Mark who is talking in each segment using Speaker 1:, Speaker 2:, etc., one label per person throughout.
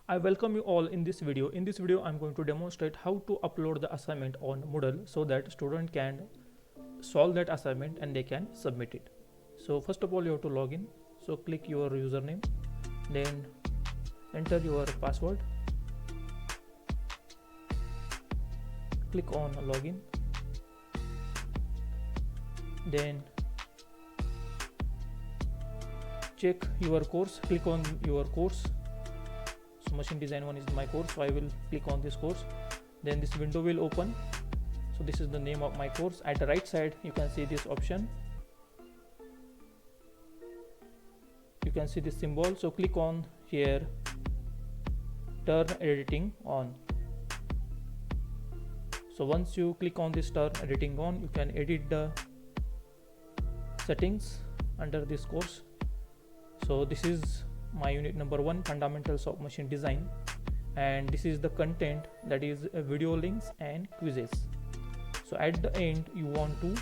Speaker 1: I welcome you all in this video. In this video, I'm going to demonstrate how to upload the assignment on Moodle so that student can solve that assignment and they can submit it. So first of all, you have to log in. So click your username, then enter your password. Click on login. Then check your course. Click on your course. So machine design 1 is my course, so I will click on this course. Then this window will open. So this is the name of my course. At the right side you can see this option, you can see this symbol. So click on here, turn editing on. So once you click on this turn editing on, you can edit the settings under this course. So this is my unit number 1, fundamentals of machine design, and this is the content, that is video links and quizzes. So at the end you want to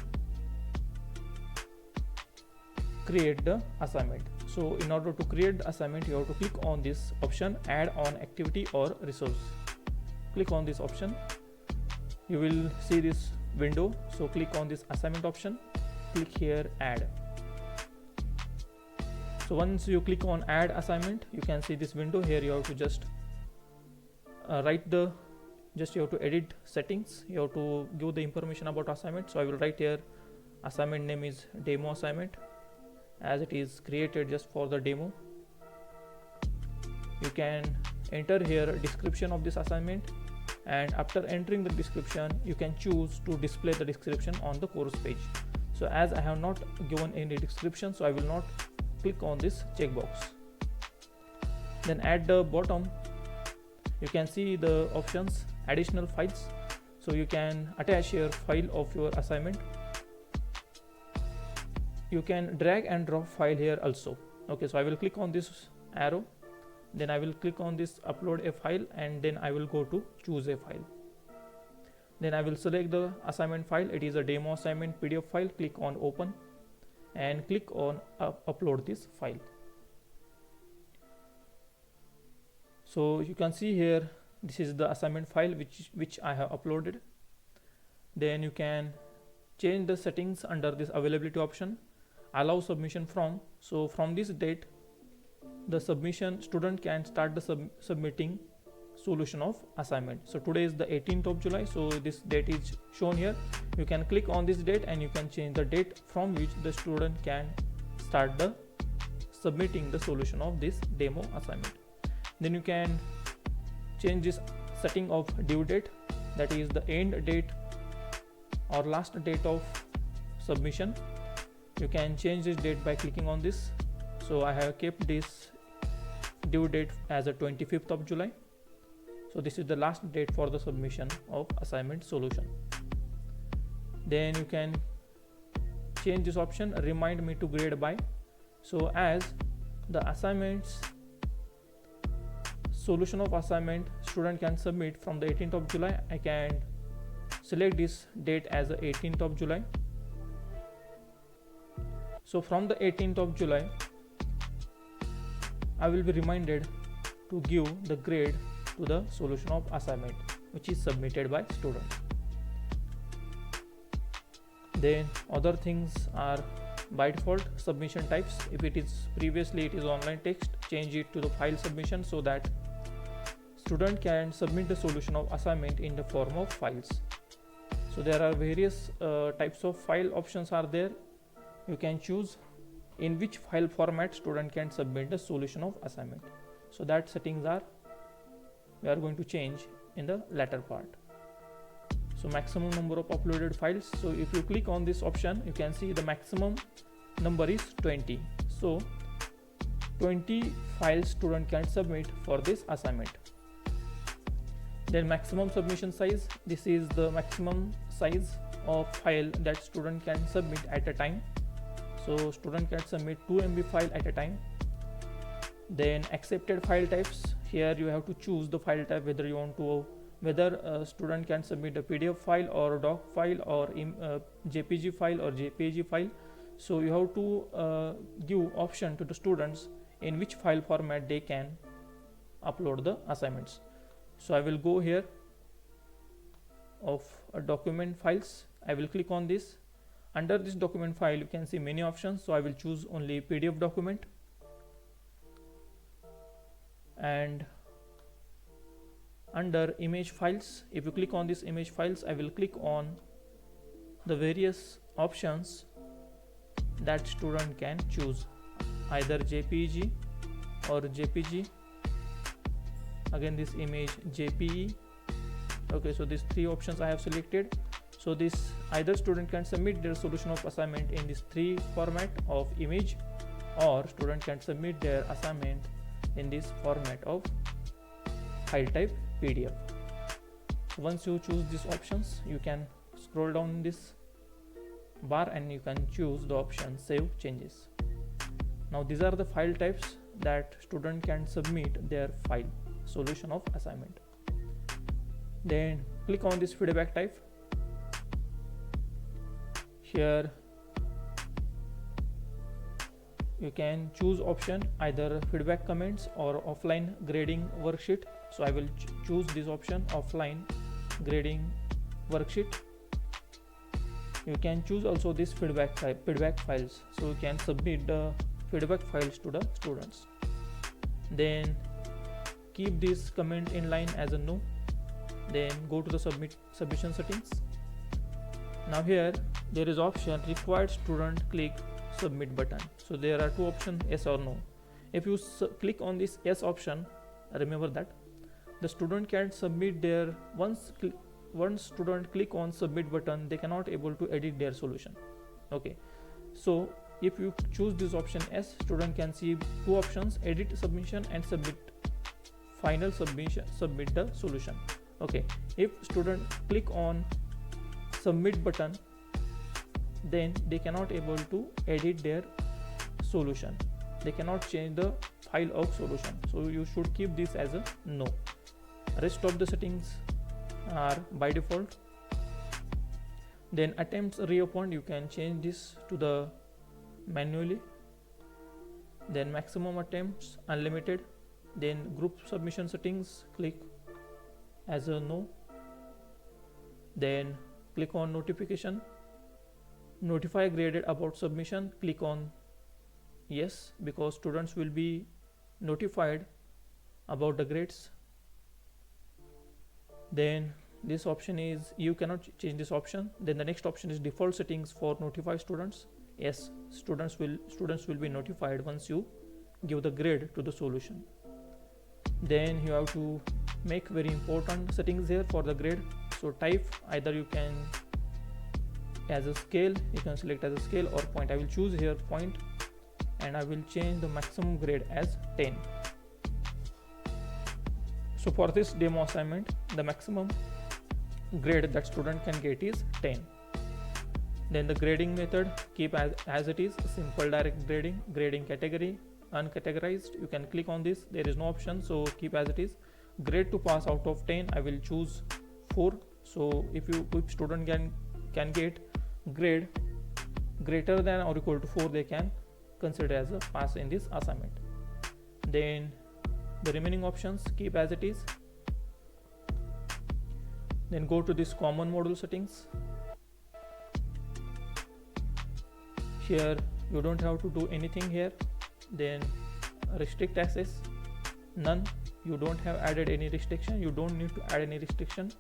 Speaker 1: create the assignment. So in order to create the assignment, you have to click on this option, add on activity or resource. Click on this option, you will see this window. So click on this assignment option, click here add. So once you click on add assignment, you can see this window. Here you have to just you have to edit settings. You have to give the information about assignment. So I will write here assignment name is demo assignment, as it is created just for the demo. You can enter here description of this assignment, and after entering the description you can choose to display the description on the course page. So as I have not given any description, so I will not click on this checkbox. Then at the bottom you can see the options additional files. So you can attach your file of your assignment. You can drag and drop file here also. Okay, so I will click on this arrow, then I will click on this upload a file, and then I will go to choose a file. Then I will select the assignment file. It is a demo assignment PDF file. Click on open and click on upload this file. So you can see here this is the assignment file which I have uploaded. Then you can change the settings under this availability option, allow submission from. So from this date the submission, student can start the submitting solution of assignment. So today is the 18th of July, so this date is shown here. You can click on this date and you can change the date from which the student can start the submitting the solution of this demo assignment. Then you can change this setting of due date, that is the end date or last date of submission. You can change this date by clicking on this. So I have kept this due date as a 25th of July. So this is the last date for the submission of assignment solution. Then you can change this option, remind me to grade by. So as the assignments solution of assignment student can submit from the 18th of July, I can select this date as the 18th of July. So from the 18th of July I will be reminded to give the grade to the solution of assignment which is submitted by student. Then other things are by default submission types. If it is previously it is online text, change it to the file submission so that student can submit the solution of assignment in the form of files. So there are various types of file options are there. You can choose in which file format student can submit the solution of assignment. So that settings are we are going to change in the latter part. So maximum number of uploaded files. So if you click on this option, you can see the maximum number is 20. So 20 files student can submit for this assignment. Then maximum submission size, this is the maximum size of file that student can submit at a time. So student can submit 2 MB file at a time. Then accepted file types, here you have to choose the file type, whether you want to a student can submit a PDF file or a doc file or JPG file or JPG file. So you have to give option to the students in which file format they can upload the assignments. So I will go here of document files. I will click on this. Under this document file you can see many options, so I will choose only PDF document. And under image files, if you click on this image files, I will click on the various options that student can choose, either JPEG or JPG. Again this image JPE. Okay, so these three options I have selected. So this either student can submit their solution of assignment in this three format of image, or student can submit their assignment in this format of file type PDF. Once you choose these options, you can scroll down this bar and you can choose the option save changes. Now these are the file types that student can submit their file solution of assignment. Then click on this feedback type. Here you can choose option either feedback comments or offline grading worksheet. So I will choose this option, offline grading worksheet. You can choose also this feedback type, feedback files, so you can submit the feedback files to the students. Then keep this comment in line as a no. Then go to the submission settings. Now here there is option required student click submit button. So there are two options, yes or no. If you click on this yes option, remember that the student can submit their once student click on submit button, they cannot able to edit their solution. Okay, so if you choose this option yes, student can see two options, edit submission and submit final submission, submit the solution. Okay, if student click on submit button, then they cannot able to edit their solution, they cannot change the file of solution. So you should keep this as a no. Rest of the settings are by default. Then attempts reopened, you can change this to the manually. Then maximum attempts unlimited. Then group submission settings, click as a no. Then click on notification, notify graded about submission, click on yes, because students will be notified about the grades. Then this option is you cannot change this option. Then the next option is default settings for notify students. Yes, students will be notified once you give the grade to the solution. Then you have to make very important settings here for the grade. So type, either you can as a scale, you can select as a scale or point. I will choose here point and I will change the maximum grade as 10. So for this demo assignment, the maximum grade that student can get is 10. Then the grading method, keep as it is, simple direct grading category, uncategorized. You can click on this, there is no option, so keep as it is. Grade to pass out of 10, I will choose 4. So if student can get grade greater than or equal to 4, they can consider as a pass in this assignment. Then the remaining options keep as it is. Then go to this common module settings. Here you don't have to do anything here. Then restrict access, none. You don't have added any restriction, you don't need to add any restriction.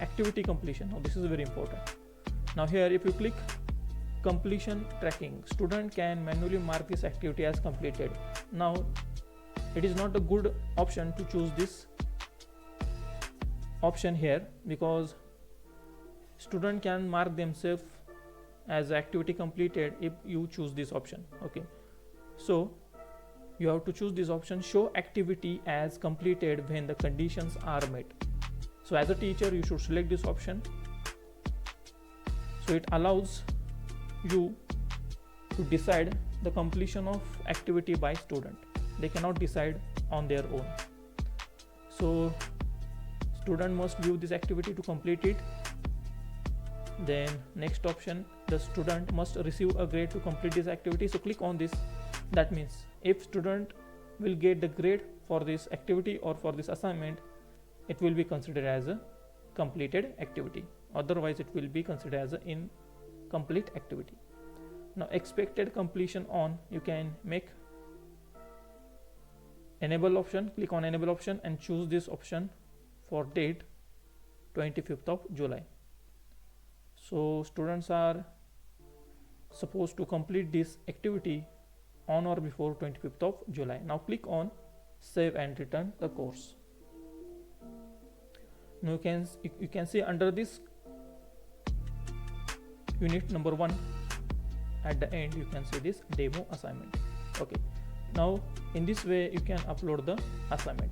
Speaker 1: Activity completion, now this is very important. Now here if you click completion tracking, student can manually mark this activity as completed. Now it is not a good option to choose this option here, because student can mark themselves as activity completed if you choose this option. Okay, so you have to choose this option, show activity as completed when the conditions are met. So as a teacher you should select this option, so it allows you to decide the completion of activity by student. They cannot decide on their own. So student must view this activity to complete it. Then next option, the student must receive a grade to complete this activity. So click on this. That means if student will get the grade for this activity or for this assignment, it will be considered as a completed activity. Otherwise, it will be considered as an incomplete activity. Now, expected completion on, you can make enable option, click on enable option and choose this option for date 25th of July. So students are supposed to complete this activity on or before 25th of July. Now click on save and return the course. Now you can see under this unit number 1 at the end, you can see this demo assignment. Okay, now in this way you can upload the assignment.